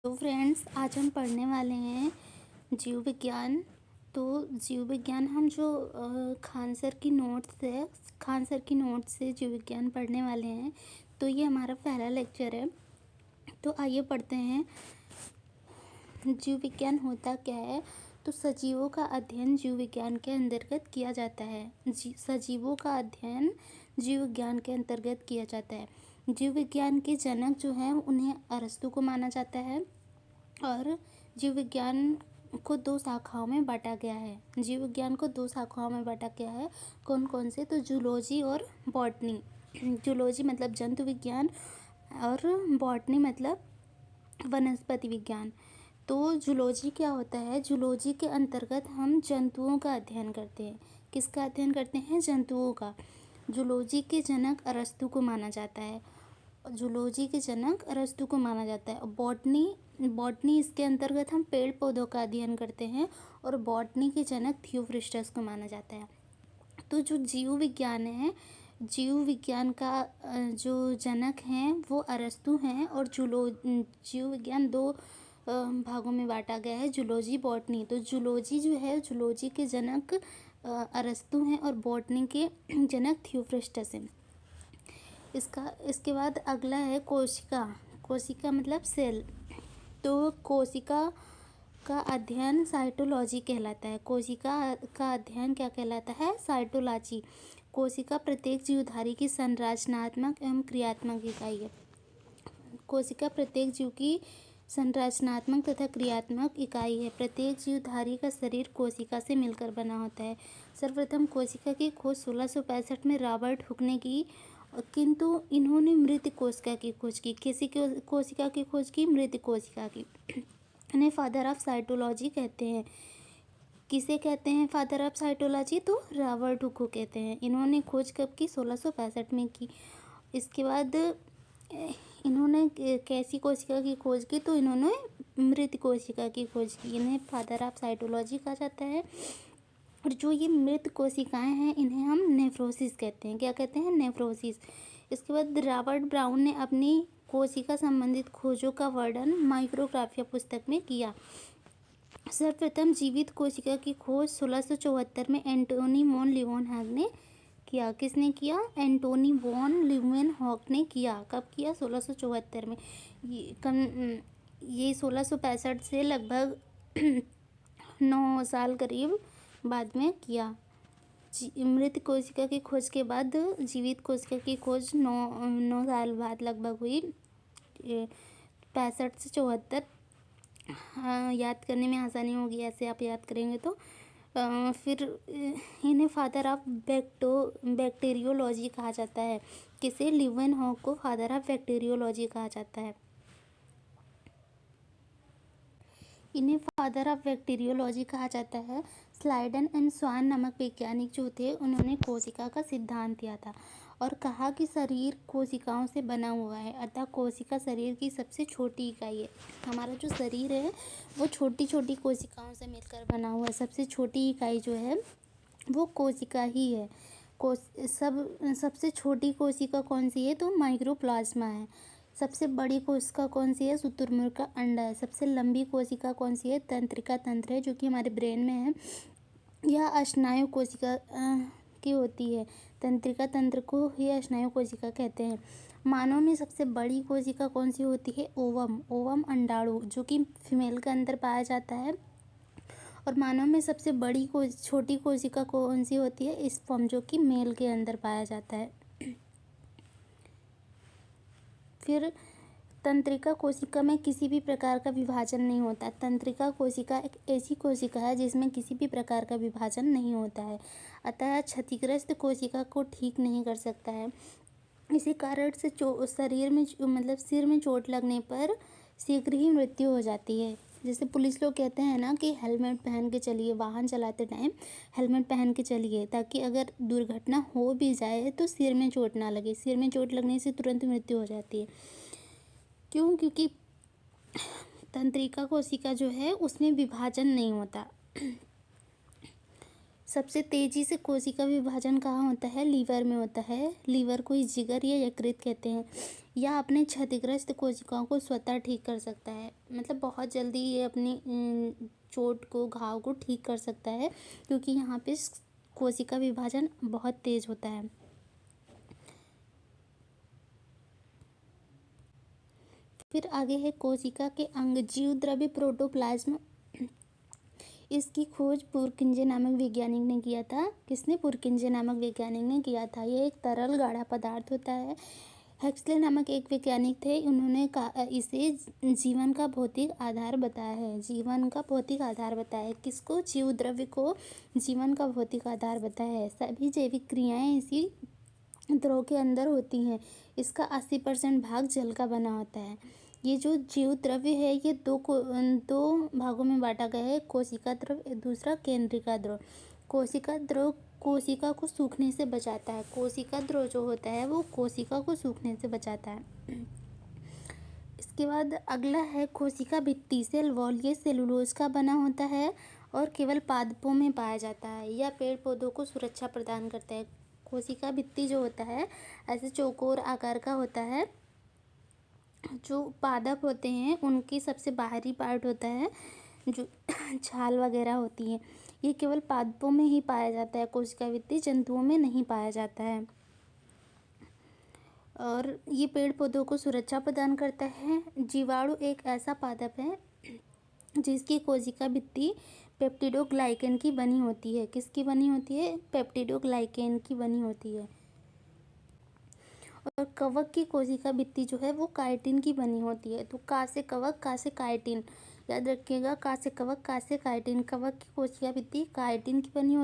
तो फ्रेंड्स, आज हम पढ़ने वाले हैं जीव विज्ञान। तो जीव विज्ञान हम जो खान सर की नोट्स से जीव विज्ञान पढ़ने वाले हैं। तो ये हमारा पहला लेक्चर है। तो आइए पढ़ते हैं। जीव विज्ञान होता क्या है? तो सजीवों का अध्ययन जीव विज्ञान के अंतर्गत किया जाता है। सजीवों का अध्ययन जीव विज्ञान के अंतर्गत किया जाता है। जीव विज्ञान के जनक जो हैं उन्हें अरस्तु को माना जाता है। और जीव विज्ञान को दो शाखाओं में बांटा गया है। जीव विज्ञान को दो शाखाओं में बांटा गया है। कौन कौन से? तो जूलॉजी और बॉटनी। जूलॉजी मतलब जंतु विज्ञान और बॉटनी मतलब वनस्पति विज्ञान। तो जूलॉजी क्या होता है? जूलॉजी के अंतर्गत हम जंतुओं का अध्ययन करते हैं। किसका अध्ययन करते हैं? जंतुओं का। जूलॉजी के जनक अरस्तु को माना जाता है। जूलॉजी के जनक अरस्तु को माना जाता है। बॉटनी इसके अंतर्गत हम पेड़ पौधों का अध्ययन करते हैं और बॉटनी के जनक थियोफ्रिस्टस को माना जाता है। तो जो जीव विज्ञान है, जीव विज्ञान का जो जनक हैं वो अरस्तु हैं। और जीव विज्ञान दो भागों में बांटा गया है, जूलॉजी बॉटनी। तो जूलॉजी जो है, जूलॉजी के जनक अरस्तु हैं और बॉटनी के जनक थियोफ्रिस्टस हैं। इसके बाद अगला है कोशिका। कोशिका मतलब सेल। तो कोशिका का अध्ययन साइटोलॉजी कहलाता है। कोशिका का अध्ययन क्या कहलाता है? साइटोलॉजी। कोशिका प्रत्येक जीवधारी की संरचनात्मक एवं क्रियात्मक इकाई है। कोशिका प्रत्येक जीव की संरचनात्मक तथा क्रियात्मक इकाई है। प्रत्येक जीवधारी का शरीर कोशिका से मिलकर बना होता है। सर्वप्रथम कोशिका की खोज 1665 में रॉबर्ट हुक ने की, किंतु इन्होंने मृत कोशिका की खोज की। किसी कोशिका की खोज की? मृत कोशिका की। इन्हें फादर ऑफ साइटोलॉजी कहते हैं। किसे कहते हैं फादर ऑफ साइटोलॉजी? तो रॉबर्ट हुक को कहते हैं। इन्होंने खोज कब की? 1665 में की। इसके बाद इन्होंने कैसी कोशिका की खोज की? तो इन्होंने मृत कोशिका की खोज की। इन्हें फादर ऑफ साइटोलॉजी कहा जाता है। और जो ये मृत कोशिकाएं हैं इन्हें हम नेफ्रोसिस कहते हैं। क्या कहते हैं? नेफ्रोसिस। इसके बाद रॉबर्ट ब्राउन ने अपनी कोशिका संबंधित खोजों का वर्णन माइक्रोग्राफिया पुस्तक में किया। सर्वप्रथम जीवित कोशिका की खोज 1674 में एंटोनी वॉन लीeuwenhoek ने किया। किसने किया? एंटोनी वॉन लीeuwenhoek ने किया। कब किया? 1674 में। ये 1665 से लगभग 9 साल करीब बाद में किया। मृत कोशिका की खोज के बाद जीवित कोशिका की खोज 9 साल बाद लगभग हुई। 65 से 74। हाँ, याद करने में आसानी होगी ऐसे आप याद करेंगे तो। फिर इन्हें फादर ऑफ बैक्टीरियोलॉजी कहा जाता है। किसे? लीeuwenhoek को फादर ऑफ बैक्टीरियोलॉजी कहा जाता है। इन्हें फादर ऑफ बैक्टीरियोलॉजी कहा जाता है। स्लाइडन एंड स्वान नामक वैज्ञानिक जो थे उन्होंने कोशिका का सिद्धांत दिया था और कहा कि शरीर कोशिकाओं से बना हुआ है, अतः कोशिका शरीर की सबसे छोटी इकाई है। हमारा जो शरीर है वो छोटी छोटी कोशिकाओं से मिलकर बना हुआ है। सबसे छोटी इकाई जो है वो कोशिका ही है। सबसे छोटी कोशिका कौन सी है? तो माइक्रोप्लाज्मा है। सबसे बड़ी कोशिका कौन सी है? शुतुरमुर्ग का अंडा है। सबसे लंबी कोशिका कौन सी है? तंत्रिका तंत्र है, जो कि हमारे ब्रेन में है। यह स्नायु कोशिका की होती है। तंत्रिका तंत्र को ही स्नायु कोशिका कहते हैं। मानव में सबसे बड़ी कोशिका कौन सी होती है? ओवम अंडाणु, जो कि फीमेल के अंदर पाया जाता है। और मानव में सबसे बड़ी छोटी कोशिका कौन सी होती है? स्पर्म, जो कि मेल के अंदर पाया जाता है। फिर तंत्रिका कोशिका में किसी भी प्रकार का विभाजन नहीं होता। तंत्रिका कोशिका एक ऐसी कोशिका है जिसमें किसी भी प्रकार का विभाजन नहीं होता है, अतः क्षतिग्रस्त कोशिका को ठीक नहीं कर सकता है। इसी कारण से शरीर में मतलब सिर में चोट लगने पर शीघ्र ही मृत्यु हो जाती है। जैसे पुलिस लोग कहते हैं ना कि हेलमेट पहन के चलिए, वाहन चलाते टाइम हेलमेट पहन के चलिए, ताकि अगर दुर्घटना हो भी जाए तो सिर में चोट ना लगे। सिर में चोट लगने से तुरंत मृत्यु हो जाती है। क्यों? क्योंकि तंत्रिका कोशिका जो है उसमें विभाजन नहीं होता। सबसे तेज़ी से कोशिका विभाजन कहाँ होता है? लीवर में होता है। लीवर को ही जिगर या यकृत कहते हैं। यह अपने क्षतिग्रस्त कोशिकाओं को स्वतः ठीक कर सकता है। मतलब बहुत जल्दी ये अपनी चोट को, घाव को ठीक कर सकता है, क्योंकि यहाँ पे कोशिका विभाजन बहुत तेज़ होता है। फिर आगे है कोशिका के अंग। जीव द्रव्य प्रोटोप्लाज्म। इसकी खोज पुरकिंजे नामक वैज्ञानिक ने किया था। किसने? पुरकिंजे नामक वैज्ञानिक ने किया था। यह एक तरल गाढ़ा पदार्थ होता है। हेक्सले नामक एक वैज्ञानिक थे, उन्होंने इसे जीवन का भौतिक आधार बताया है। जीवन का भौतिक आधार बताया है। किसको? जीव द्रव्य को जीवन का भौतिक आधार बताया है। सभी जैविक क्रियाएं इसी द्रव के अंदर होती हैं। इसका 80% भाग जल का बना होता है। ये जो जीव द्रव्य है ये दो भागों में बांटा गया है। कोशिका द्रव, दूसरा केंद्रिका द्रव। कोशिका द्रव कोशिका को सूखने से बचाता है। कोशिका द्रव जो होता है वो कोशिका को सूखने से बचाता है। इसके बाद अगला है कोशिका भित्ति। Cell wall. ये सेलुलोज का बना होता है और केवल पादपों में पाया जाता है। यह पेड़ पौधों को सुरक्षा प्रदान करता है। कोशिका भित्ति जो होता है ऐसे चौकोर आकार का होता है। जो पादप होते हैं उनकी सबसे बाहरी पार्ट होता है जो छाल वगैरह होती है, ये केवल पादपों में ही पाया जाता है। कोशिका भित्ति जंतुओं में नहीं पाया जाता है। और ये पेड़ पौधों को सुरक्षा प्रदान करता है। जीवाणु एक ऐसा पादप है जिसकी कोशिका भित्ति पेप्टिडोग्लाइकेन की बनी होती है। किसकी बनी होती है? पेप्टिडोग्लाइकेन की बनी होती है। और कवक की कोशिका भित्ति जो है वो काइटिन की बनी होती है। तो का से कवक, का से काइटिन, याद रखिएगा। का से कवक, का से काइटिन। कवक की कोशिका भित्ति काइटिन की बनी होती है।